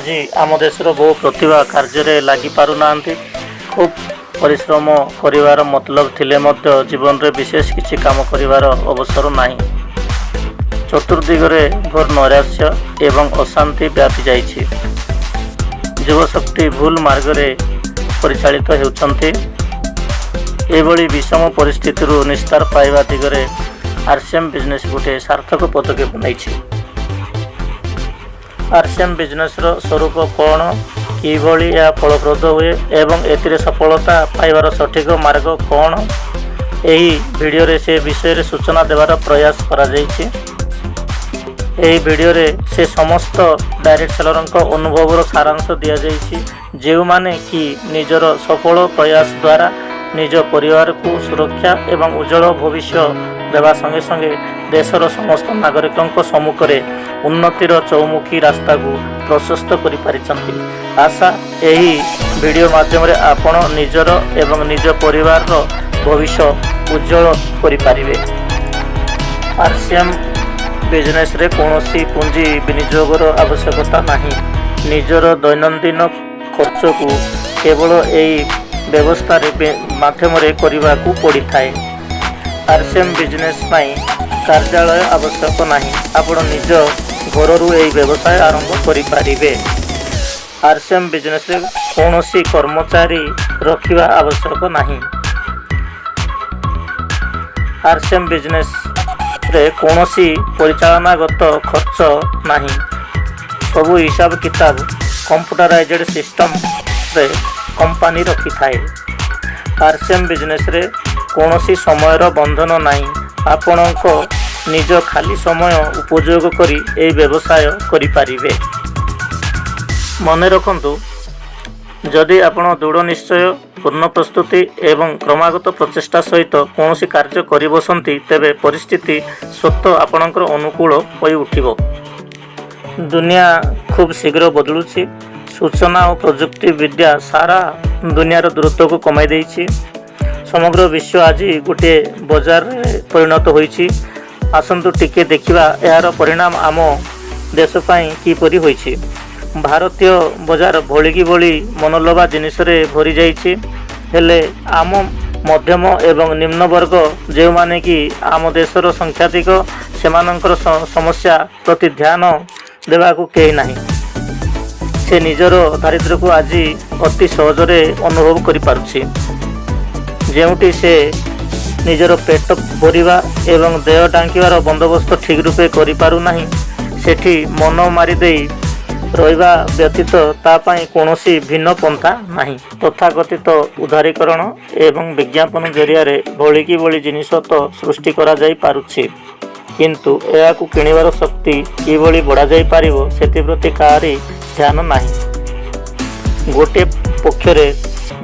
आज आम देशर बहु प्रतिभा कार्य लगी पारना खूब परिश्रम करिवार मतलब थिले मध्य जीवन रे विशेष किसी काम करिवार अवसर नहीं। चतुर्दिगरे घोर नैराश्य एवं अशांति व्यापी जाइछि। युवशक्ति भूल मार्ग रे परिचालित होउछन्ति। एभली विषम परिस्थिति निस्तार पाइबा दिगरे आरसीएम बिजनेस गोटे सार्थक पदक्षेप नहीं। आरसीएम बिजनेस स्वरूप कौन किभली यह फलप्रद हुए एवं एथिरे सफलता पाइबार सठिक मार्ग कौन यही वीडियो रे से विषय रे सूचना देवार प्रयास करा जाइछि। यही वीडियो रे से समस्त डायरेक्ट सेलर अनुभवर सारांश दिया जाइछि, जो माने कि निजर सफल प्रयास द्वारा निज परिवार को सुरक्षा एवं उज्जवल भविष्य देवा संगे संगे देशर समस्त नागरिकों सम्मुख में उन्नतिर चौमुखी रास्ता को प्रशस्त करि पारिछन्ति। आशा यही वीडियो माध्यम रे आपण निजर एवं निज परिवार भविष्य उज्जवल करि पारिबे। आरसीएम बिजनेस रे कोनोसी पूंजी विनियोगर आवश्यकता नहीं। निजर दैनंदिन खर्च को केवल यही व्यवस्था माध्यम रे करने को पड़ी थाए। आरसीएम बिजनेस कार्यालय आवश्यक नहीं। आपण निज घर यही व्यवसाय आरंभ करें। आरसीएम बिजनेस रे कौनसी कर्मचारी रखिबा आवश्यक नहीं। आरसीएम बिजनेस रे कौनसी परिचालनागत खर्च नहीं। सबु हिसाब किताब कंप्यूटराइज्ड सिस्टम रे कंपनी रखी थाए। आरसीएम बिजनेस रे कौनसी समयर बंधन नहीं। आपणको निज खाली समय उपयोग करी ए व्यवसाय करि पारिबे। मने रखंतु, जदि आपण दृढ़ निश्चय पूर्ण प्रस्तुति एवं क्रमागत प्रचेष्टा सहित कौनसी कार्य करि बसंती तेबे परिस्थिति स्वतः आपणकर अनुकूल होई उठिबो। दुनिया खूब शीघ्र बदलुछि। सूचना और प्रजुक्ति विद्या सारा दुनियार दूरत्व को कमाई देइछि। समग्र विश्व आज गोटे बजार परिणत होइछि। आसंतु टिके देखिबा यार परिणाम आम देश पई किपरि होइछि। भारतीय बजार भोली की भोली मनोलोभा जिनिस रे भरी जाइछि। हेले आम मध्यम एवं निम्न वर्ग जो माने कि आम देशर संख्याधिक सेमानंकर समस्या प्रति ध्यान देवा को केही नाही। से निजर दारिद्र्य को आज अति सहजरे अनुभव करि पारुछि। जेउटी से निजर पेट भरिबा एवं देह डांकिबार बंदोबस्त ठीक रूपे करि पारु नाही, सेठी मन मारी देई रहिबा व्यतीत तापाई कौनसी भिन्न पंथा नाही। तथाकथित उदारीकरण एवं विज्ञापन जरिया रे भोली की भोली जिनिस तो सृष्टि करा जाई पारुछि, किंतु एहा को किणिबार शक्ति किभली बढ़ा जाई पारिबो सेति प्रति काहारी ध्यान नाही। गोटे पक्षरे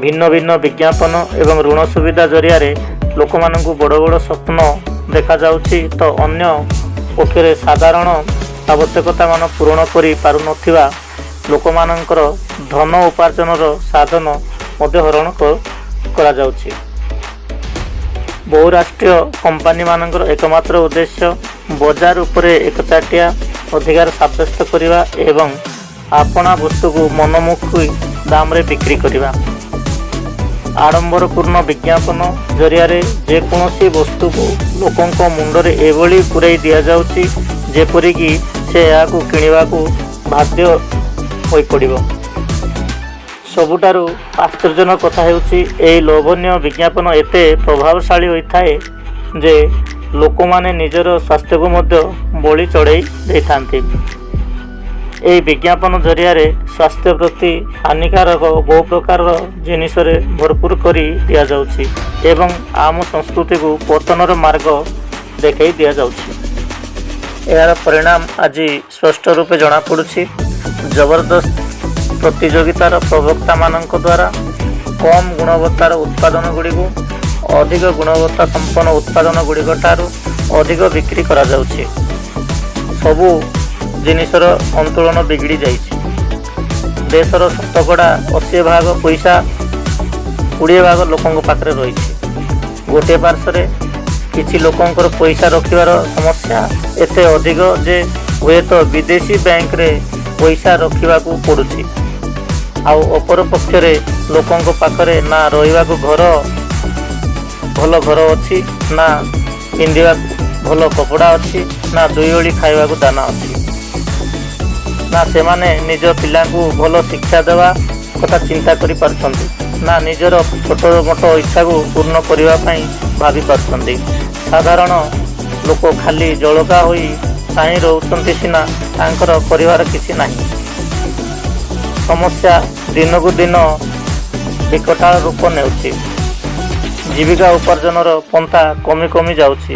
भिन्न भिन्न विज्ञापन एवं ऋण सुविधा जरिया रे लोक मानकु बड़ बड़ स्वप्न देखा जाउछि, तो अन्य पक्षरे साधारण आवश्यकता मान पूर्ण करि पारु नथिबा लोक मानकर धन उपार्जनर साधन मध्य हरण करा जाउछि। बहुराष्ट्रीय कंपनी मानकर एकमात्र उद्देश्य बजार उपरे एकचाटिया अधिकार साब्यस्त करिबा एवं आपणा वस्तु को मनमुखी दाम रे बिक्री करिबा। आडंबरपूर्ण विज्ञापन जरिया रे जेकोसी वस्तु को लोकों मुंडरे एभली पुराई दिया जाउछि जेपरि कि से या को किनिबा को बाध्य होई पड़िबो। सबुठारु आश्चर्यजनक कथा हेउछि एही लोभनीय विज्ञापन एते प्रभावशाली होइथाए जे लोकमाने निजर स्वास्थ्य को मध्य बलि चढ़ाई देइथांती। यही विज्ञापन जरिया रे स्वास्थ्य प्रति हानिकारक बहु प्रकार जिनिस रे भरपूर करी दिया जाउछि एवं आम संस्कृति को पतनर मार्ग देखाई दिया जाउछि। यार परिणाम आज स्पष्ट रूपे जना पड़ुछि। जबरदस्त प्रतियोगितार प्रवक्ता मानक द्वारा कम गुणवत्तार उत्पादन गुड़ी को अधिक गुणवत्ता संपन्न उत्पादन गुड़िक ठारू अधिक बिक्री करा जाउछि। सबु जिनिसर संतुलन बिगड़ी जाइछि। देशर शतकड़ा 80 भाग पैसा 20 भाग लोकों पाखरे रही। गोटे पार्श्वे किछि लोकंकर पैसा रखिबार समस्या एते अधिक जे हुए तो विदेशी बैंक रे ପଇସା ରଖିବାକୁ ପଡ଼ୁଛି। ଆଉ ଅପର ପକ୍ଷରେ ଲୋକଙ୍କ ପାଖରେ ନା ରହିବାକୁ ଭଲ ଘର ଅଛି, ନା ପିନ୍ଧିବାକୁ ଭଲ କପଡ଼ା ଅଛି, ନା ଦୁଇ ଓଳି ଖାଇବାକୁ ଦାନା ଅଛି, ନା ସେମାନେ ନିଜ ପିଲାଙ୍କୁ ଭଲ ଶିକ୍ଷା ଦେବା କଥା ଚିନ୍ତା କରିପାରୁଛନ୍ତି, ନା ନିଜର ଛୋଟ ମୋଟ ଇଚ୍ଛାକୁ ପୂର୍ଣ୍ଣ କରିବା ପାଇଁ ଭାବିପାରୁଛନ୍ତି। ସାଧାରଣ ଲୋକ ଖାଲି ଜଳକା ହୋଇ ଚାହିଁ ରହୁଛନ୍ତି ସିନା ତାଙ୍କର କରିବାର କିଛି ନାହିଁ। ସମସ୍ୟା ଦିନକୁ ଦିନ ବିକଟାଳ ରୂପ ନେଉଛି। ଜୀବିକା ଉପାର୍ଜନର ପନ୍ଥା କମି କମି ଯାଉଛି।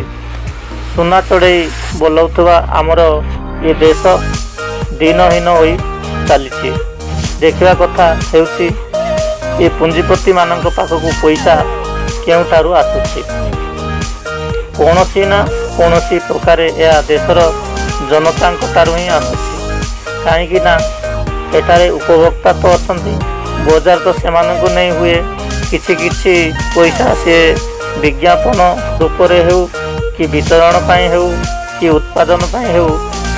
ସୁନା ଚଢ଼େଇ ବୋଲାଉଥିବା ଆମର ଏ ଦେଶ ଦିନହୀନ ହୋଇ ଚାଲିଛି। ଦେଖିବା କଥା ହେଉଛି ଏ ପୁଞ୍ଜିପତିମାନଙ୍କ ପାଖକୁ ପଇସା କେଉଁଠାରୁ ଆସୁଛି। କୌଣସି ନା କୌଣସି ପ୍ରକାରେ ଏହା ଦେଶର ଜନତାଙ୍କ ଠାରୁ ହିଁ ଆସୁଛି। କାହିଁକି ନା ଏଠାରେ ଉପଭୋକ୍ତା ତ ଅଛନ୍ତି, ବଜାର ତ ସେମାନଙ୍କୁ ନେଇ ହୁଏ। କିଛି ପଇସା ସିଏ ବିଜ୍ଞାପନ ରୂପରେ ହେଉ କି ବିତରଣ ପାଇଁ ହେଉ କି ଉତ୍ପାଦନ ପାଇଁ ହେଉ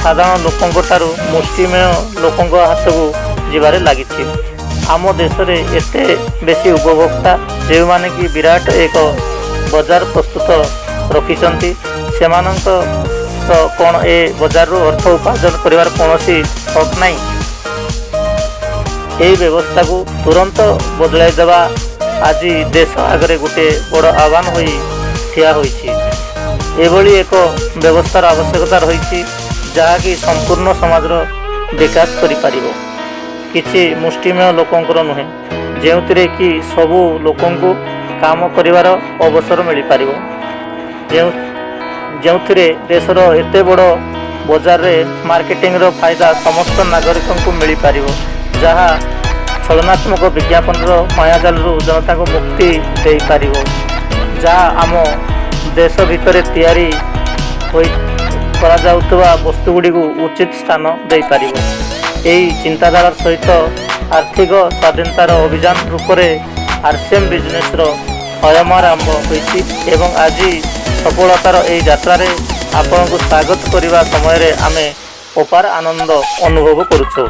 ସାଧାରଣ ଲୋକଙ୍କ ଠାରୁ ମୁଷ୍ଟିମେୟ ଲୋକଙ୍କ ହାତକୁ ଯିବାରେ ଲାଗିଛି। ଆମ ଦେଶରେ ଏତେ ବେଶୀ ଉପଭୋକ୍ତା ଯେଉଁମାନେ କି ବିରାଟ ଏକ ବଜାର ପ୍ରସ୍ତୁତ ରଖିଛନ୍ତି, ସେମାନଙ୍କ ତ କ'ଣ ଏ ବଜାରରୁ ଅର୍ଥ ଉପାର୍ଜନ କରିବାର କୌଣସି ହକ୍ ନାହିଁ। ଏହି ବ୍ୟବସ୍ଥାକୁ ତୁରନ୍ତ ବଦଳାଇ ଦେବା ଆଜି ଦେଶ ଆଗରେ ଗୋଟିଏ ବଡ଼ ଆହ୍ୱାନ ହୋଇ ଠିଆ ହୋଇଛି। ଏଭଳି ଏକ ବ୍ୟବସ୍ଥାର ଆବଶ୍ୟକତା ରହିଛି ଯାହାକି ସମ୍ପୂର୍ଣ୍ଣ ସମାଜର ବିକାଶ କରିପାରିବ, କିଛି ମୁଷ୍ଟିମେୟ ଲୋକଙ୍କର ନୁହେଁ, ଯେଉଁଥିରେ କି ସବୁ ଲୋକଙ୍କୁ କାମ କରିବାର ଅବସର ମିଳିପାରିବ, ଯେଉଁଥିରେ ଦେଶର ଏତେ ବଡ଼ ବଜାରରେ ମାର୍କେଟିଂର ଫାଇଦା ସମସ୍ତ ନାଗରିକଙ୍କୁ ମିଳିପାରିବ, ଯାହା ଛଳନାତ୍ମକ ବିଜ୍ଞାପନର ମାୟାଜାଲରୁ ଜନତାଙ୍କୁ ମୁକ୍ତି ଦେଇପାରିବ, ଯାହା ଆମ ଦେଶ ଭିତରେ ତିଆରି ହୋଇ କରାଯାଉଥିବା ବସ୍ତୁଗୁଡ଼ିକୁ ଉଚିତ ସ୍ଥାନ ଦେଇପାରିବ। ଏହି ଚିନ୍ତାଧାରା ସହିତ ଆର୍ଥିକ ସ୍ୱାଧୀନତାର ଅଭିଯାନ ରୂପରେ RCM ବିଜନେସ୍ର ଅୟମ ଆରମ୍ଭ ହୋଇଛି ଏବଂ ଆଜି ସଫଳତାର ଏହି ଯାତ୍ରାରେ ଆପଣଙ୍କୁ ସ୍ୱାଗତ କରିବା ସମୟରେ ଆମେ ଅପାର ଆନନ୍ଦ ଅନୁଭବ କରୁଛୁ।